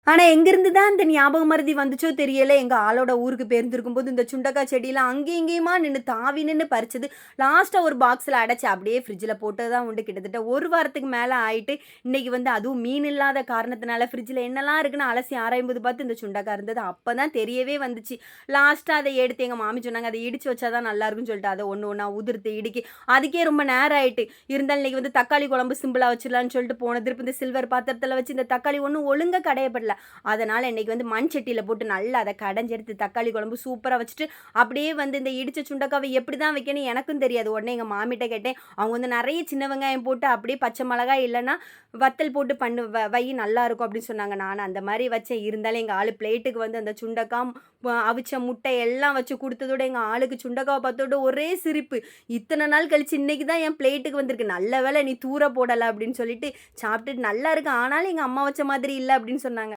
ஆனா, எங்கிருந்து தான் இந்த ஞாபக மறதி வந்துச்சோ தெரியல. எங்க ஆளோட ஊருக்கு போயிருந்திருக்கும்போது, இந்த சுண்டக்காய் செடிலாம் அங்கேயும் இங்கேயுமா நின்னு தாவி நின்னு பறிச்சது. லாஸ்ட்டா ஒரு பாக்ஸ்ல அடைச்சு அப்படியே ஃப்ரிட்ஜ்ல போட்டது தான் உண்டு. கிட்டத்தட்ட 1 வாரத்துக்கு மேல ஆயிட்டு, இன்னைக்கு வந்து அதுவும் மீன் இல்லாத காரணத்தினால ஃப்ரிட்ஜ்ல என்னலாம் இருக்குன்னு அலசி ஆராயும்போது பார்த்து இந்த சுண்டக்காய் இருந்தது. அப்பதான் தெரியவே வந்துச்சு. லாஸ்ட்டா அத எடுத்து எங்க மாமி சொன்னாங்க, "அத இடிச்சு வச்சா தான் நல்லாருக்கும்ன்னு" சொல்லிட்டு அத ஒண்ணு ஒண்ணா உதிர்த்து இடுக்கி அதுக்கே ரொம்ப நேரம் ஆயிட்டு. இருந்தாலும் இன்னைக்கு வந்து தக்காளி குழம்பு சிம்பிளா வச்சிடலான்னு சொல்லிட்டு போன திருப்பி இந்த சில்வர் பாத்திரத்துல வச்சு இந்த தக்காளி ஒண்ணும் ஒழுங்கா கடையப்படல. அதனால இன்னைக்கு வந்து மண் சட்டியில போட்டு நல்லா அத கடைஞ்செடுத்து தக்காளி குழம்பு சூப்பரா வச்சுட்டு, அப்படியே வந்து இந்த இடிச்ச சுண்டக்காவ எப்படிதான் வைக்கணும் எனக்கும் தெரியாது. உடனே எங்க மாமிட்ட கேட்டேன். அவங்க வந்து நெறைய சின்ன வெங்காயம் போட்டு, அப்படியே பச்சை மிளகாய் இல்லன்னா, வத்தல் போட்டு பண்ணு வையி நல்லாருக்கும் அப்படின்னு சொன்னாங்க. நானு அந்த மாரி வச்சேன். இருந்தாலும் எங்க ஆளு பிளேட்டுக்கு வந்து அந்த சுண்டக்கா, அவிச்ச முட்டை எல்லாம் வச்சு குடுத்ததோட எங்க ஆளுக்கு சுண்டக்காவ பார்த்ததோட ஒரே சிரிப்பு. இத்தன நாள் கழிச்சு இன்னைக்கு தான் என் பிளேட்டுக்கு வந்திருக்கு. நல்ல வேளை நீ தூர போடல அப்படின்னு சொல்லிட்டு சாப்பிட்டுட்டு நல்லா இருக்கு. ஆனாலும் எங்க அம்மா வச்ச மாதிரி இல்ல அப்படின்னு சொன்னாங்க.